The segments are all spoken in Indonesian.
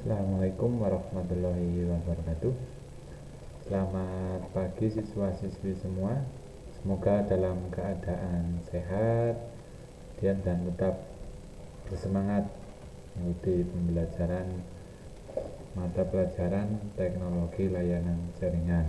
Assalamualaikum warahmatullahi wabarakatuh. Selamat pagi siswa-siswi semua. Semoga dalam keadaan sehat dan tetap bersemangat mengikuti pembelajaran mata pelajaran teknologi layanan jaringan.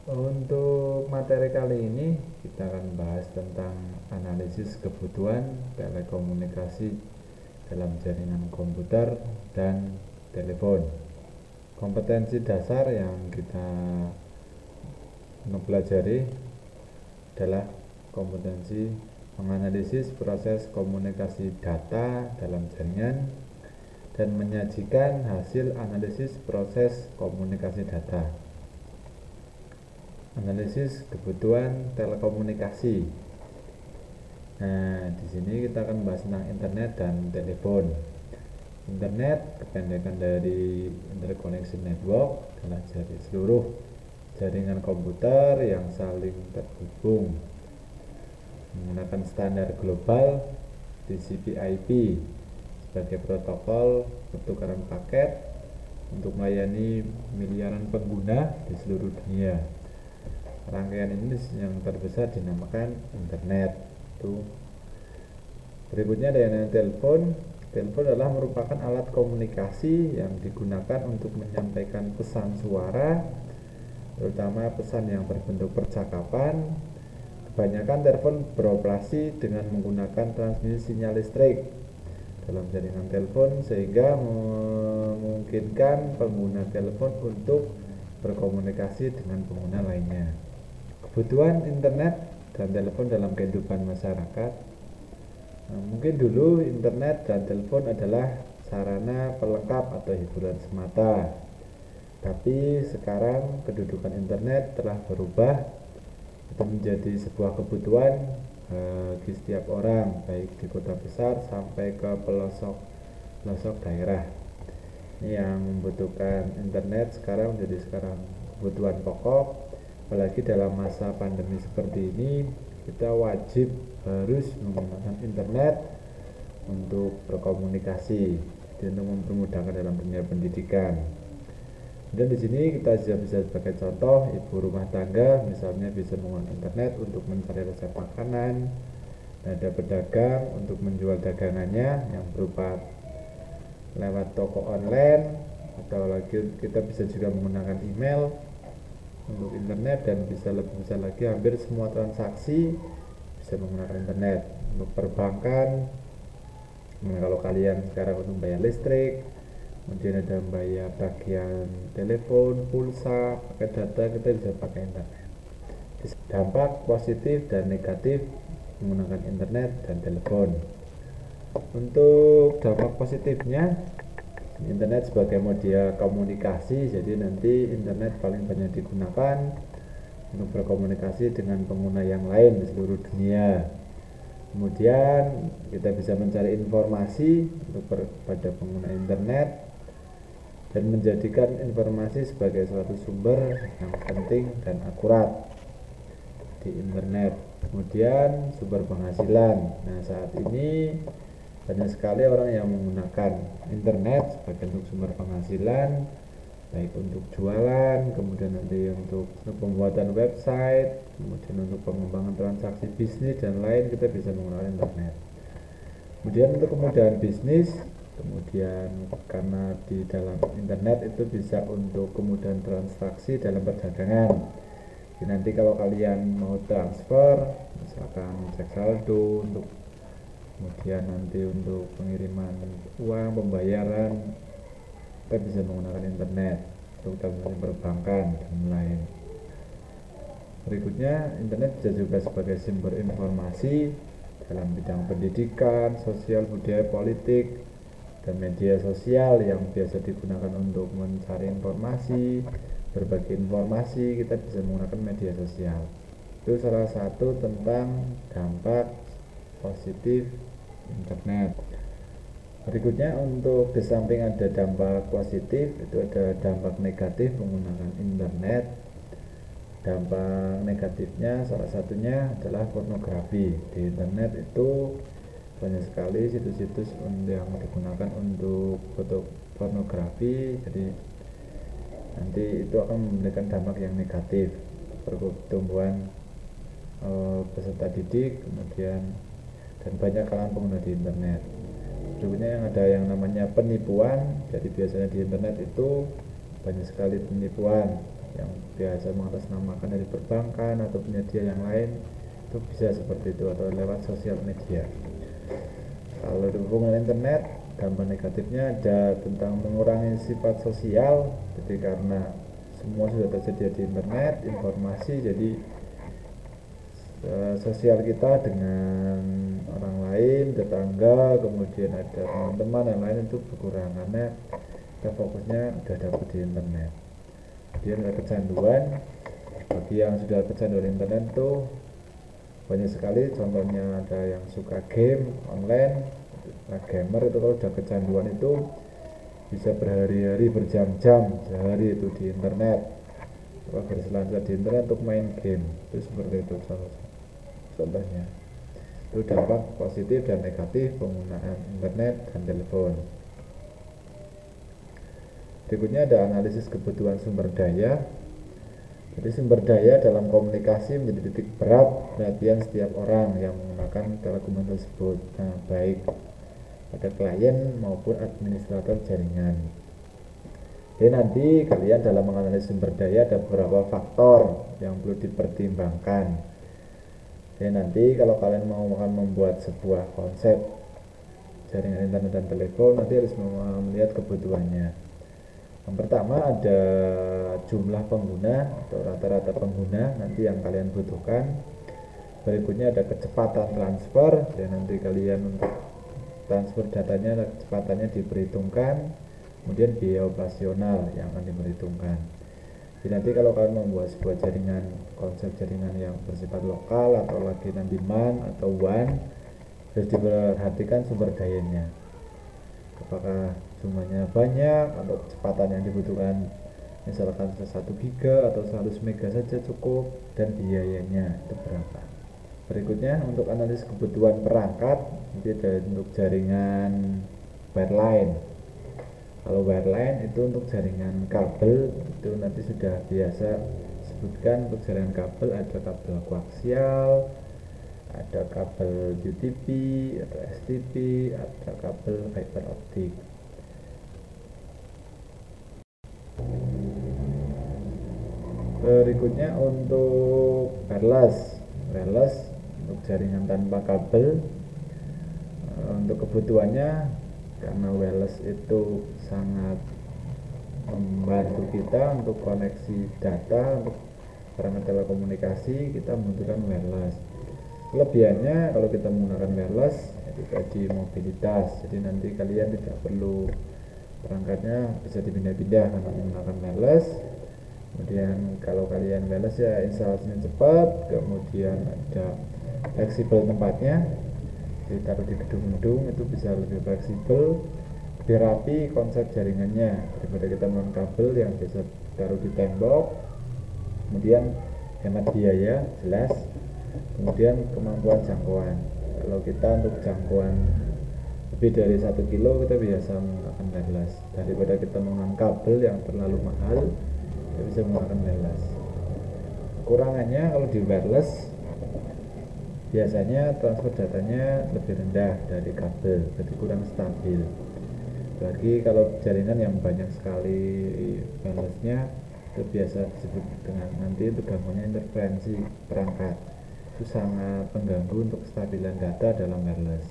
Untuk materi kali ini kita akan bahas tentang analisis kebutuhan telekomunikasi dalam jaringan komputer dan telepon. Kompetensi dasar yang kita pelajari adalah kompetensi menganalisis proses komunikasi data dalam jaringan dan menyajikan hasil analisis proses komunikasi data. Analisis kebutuhan telekomunikasi. Nah, di sini kita akan bahas tentang internet dan telepon. Internet, kependekan dari Interconnection Network, adalah seluruh jaringan komputer yang saling terhubung menggunakan standar global TCP/IP sebagai protokol pertukaran paket untuk melayani miliaran pengguna di seluruh dunia. Rangkaian ini yang terbesar dinamakan internet. Berikutnya ada yang telepon. Telepon adalah merupakan alat komunikasi yang digunakan untuk menyampaikan pesan suara, terutama pesan yang berbentuk percakapan. Kebanyakan telepon beroperasi dengan menggunakan transmisi sinyal listrik dalam jaringan telepon, sehingga memungkinkan pengguna telepon untuk berkomunikasi dengan pengguna lainnya. Kebutuhan internet dan telepon dalam kehidupan masyarakat. Mungkin dulu internet dan telepon adalah sarana pelengkap atau hiburan semata. Tapi sekarang kedudukan internet telah berubah itu menjadi sebuah kebutuhan bagi setiap orang, baik di kota besar sampai ke pelosok daerah. Ini yang membutuhkan internet sekarang menjadi kebutuhan pokok. Apalagi dalam masa pandemi seperti ini, kita wajib harus menggunakan internet untuk berkomunikasi, jadi untuk mempermudahkan dalam dunia pendidikan. Dan di sini kita bisa sebagai contoh, ibu rumah tangga misalnya bisa menggunakan internet untuk mencari resep makanan, ada pedagang untuk menjual dagangannya yang berupa lewat toko online, atau lagi kita bisa juga menggunakan email untuk internet, dan bisa lebih besar lagi hampir semua transaksi bisa menggunakan internet. Untuk perbankan, kalau kalian sekarang untuk bayar listrik, kemudian ada bayar tagihan telepon, pulsa, pakai data, kita bisa pakai internet. Dampak positif dan negatif menggunakan internet dan telepon. Untuk dampak positifnya, internet sebagai media komunikasi, jadi nanti internet paling banyak digunakan untuk berkomunikasi dengan pengguna yang lain di seluruh dunia. Kemudian kita bisa mencari informasi pada pengguna internet dan menjadikan informasi sebagai suatu sumber yang penting dan akurat di internet. Kemudian sumber penghasilan. Nah, saat ini banyak sekali orang yang menggunakan internet sebagai untuk sumber penghasilan, baik untuk jualan, kemudian nanti untuk pembuatan website, kemudian untuk pengembangan transaksi bisnis dan lain, kita bisa menggunakan internet. Kemudian untuk kemudahan bisnis, kemudian karena di dalam internet itu bisa untuk kemudahan transaksi dalam perdagangan. Jadi nanti kalau kalian mau transfer, misalkan cek saldo, untuk kemudian nanti untuk pengiriman uang, pembayaran, kita bisa menggunakan internet untuk transaksi perbankan dan lain. Berikutnya, internet bisa juga sebagai sumber informasi dalam bidang pendidikan, sosial, budaya, politik, dan media sosial yang biasa digunakan untuk mencari informasi, berbagi informasi. Kita bisa menggunakan media sosial. Itu salah satu tentang dampak positif internet. Berikutnya, untuk di samping ada dampak positif, itu ada dampak negatif menggunakan internet. Dampak negatifnya salah satunya adalah pornografi. Di internet itu banyak sekali situs-situs yang digunakan untuk foto pornografi, jadi nanti itu akan memberikan dampak yang negatif pertumbuhan peserta didik, kemudian dan banyak kalangan pengguna di internet. Berikutnya yang ada yang namanya penipuan. Jadi biasanya di internet itu banyak sekali penipuan yang biasa mengatasnamakan dari perbankan atau penyedia yang lain, itu bisa seperti itu atau lewat sosial media. Kalau di hubungan internet, dampak negatifnya ada tentang mengurangi sifat sosial, jadi karena semua sudah tersedia di internet, informasi, jadi sosial kita dengan orang lain, tetangga, kemudian ada teman-teman yang lain itu berkurang karena kita fokusnya udah dapat di internet. Kemudian ada kecanduan. Bagi yang sudah kecanduan internet tuh banyak sekali, contohnya ada yang suka game online. Nah, gamer itu kalau udah kecanduan itu bisa berhari-hari, berjam-jam sehari itu di internet, berselancar di internet untuk main game. Itu seperti itu contohnya. Itu dampak positif dan negatif penggunaan internet dan telepon. Berikutnya ada analisis kebutuhan sumber daya. Jadi sumber daya dalam komunikasi menjadi titik berat perhatian setiap orang yang menggunakan telekomunikasi tersebut, baik pada klien maupun administrator jaringan. Jadi nanti kalian dalam menganalisis sumber daya ada beberapa faktor yang perlu dipertimbangkan. Jadi nanti kalau kalian mau membuat sebuah konsep jaringan internet dan telepon, nanti harus melihat kebutuhannya. Yang pertama ada jumlah pengguna atau rata-rata pengguna nanti yang kalian butuhkan. Berikutnya ada kecepatan transfer, dan nanti kalian untuk transfer datanya kecepatannya diperhitungkan. Kemudian biaya operasional yang akan diperhitungkan. Jadi nanti kalau kalian membuat sebuah jaringan, konsep jaringan yang bersifat lokal atau lagi nanti man atau WAN, harus diperhatikan sumber dayanya, apakah jumlahnya banyak atau kecepatan yang dibutuhkan misalkan 1 giga atau 100 mega saja cukup, dan biayanya itu berapa. Berikutnya untuk analisis kebutuhan perangkat, nanti ada untuk jaringan wireline. Kalau wireline itu untuk jaringan kabel, itu nanti sudah biasa sebutkan. Untuk jaringan kabel ada kabel koaksial, ada kabel UTP atau STP, ada kabel fiber optik. Berikutnya untuk wireless untuk jaringan tanpa kabel. Untuk kebutuhannya, karena wireless itu sangat membantu kita untuk koneksi data untuk perangkat telekomunikasi, kita membutuhkan wireless. Kelebihannya kalau kita menggunakan wireless itu tadi mobilitas, jadi nanti kalian tidak perlu perangkatnya bisa dipindah-pindah karena menggunakan wireless. Kemudian kalau kalian wireless ya instalasinya cepat, kemudian ada fleksibel tempatnya, ditaruh di gedung-gedung itu bisa lebih fleksibel, lebih rapi konsep jaringannya daripada kita menggunakan kabel yang bisa ditaruh di tembok. Kemudian hemat biaya jelas, kemudian kemampuan jangkauan. Kalau kita untuk jangkauan lebih dari 1 kilo kita biasa menggunakan wireless daripada kita menggunakan kabel yang terlalu mahal, kita bisa menggunakan wireless. Kekurangannya kalau di wireless biasanya transfer datanya lebih rendah dari kabel, jadi kurang stabil. Bagi kalau jaringan yang banyak sekali wirelessnya, itu biasa disebut dengan nanti itu gangguannya interferensi perangkat. Itu sangat mengganggu untuk kestabilan data dalam wireless.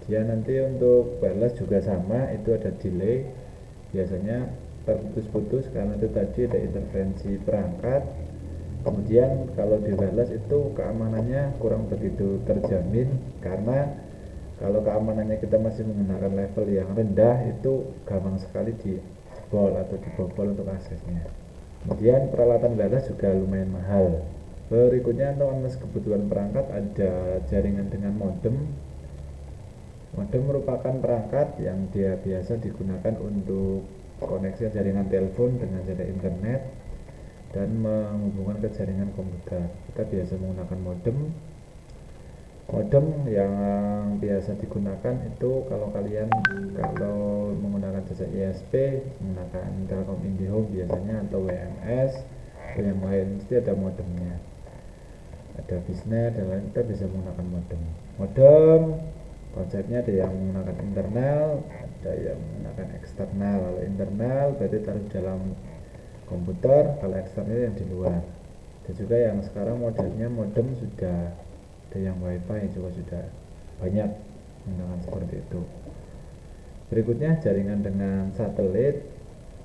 Dia nanti untuk wireless juga sama, itu ada delay, biasanya terputus-putus karena itu tadi ada interferensi perangkat. Kemudian kalau di wireless itu keamanannya kurang begitu terjamin, karena kalau keamanannya kita masih menggunakan level yang rendah, itu gampang sekali dijebol atau dibobol untuk aksesnya. Kemudian peralatan wireless juga lumayan mahal. Berikutnya untuk analisis kebutuhan perangkat ada jaringan dengan modem. Modem merupakan perangkat yang dia biasa digunakan untuk koneksi jaringan telepon dengan jaringan internet dan menghubungkan ke jaringan komputer. Kita biasa menggunakan modem. Modem yang biasa digunakan itu kalau menggunakan jasa ISP menggunakan Telkom IndiHome biasanya, atau WMS atau yang lain, mesti ada modemnya, ada Bisnet dan lain, kita bisa menggunakan modem. Konsepnya ada yang menggunakan internal, ada yang menggunakan eksternal. Kalau internal berarti taruh dalam komputer, kalau eksternal yang di luar. Dan juga yang sekarang modelnya modem sudah ada, yang wifi juga sudah banyak menggunakan seperti itu. Berikutnya jaringan dengan satelit.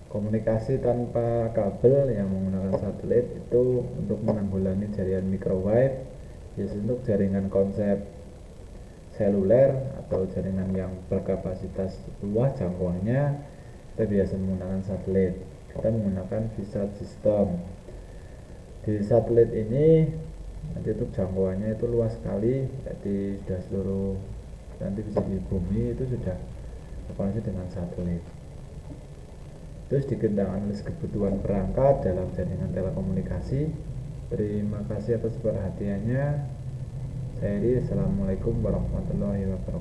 Komunikasi tanpa kabel yang menggunakan satelit itu untuk menanggulangi jaringan microwave, biasanya untuk jaringan konsep seluler atau jaringan yang berkapasitas luas jangkauannya, kita biasa menggunakan satelit. Kita menggunakan VSAT system. Di satelit ini nanti untuk jangkauannya itu luas sekali, jadi sudah seluruh nanti bisa di bumi itu sudah terkoneksi dengan satelit. Terus sedikit analisis kebutuhan perangkat dalam jaringan telekomunikasi. Terima kasih atas perhatiannya. Saya Edi, assalamualaikum warahmatullahi wabarakatuh.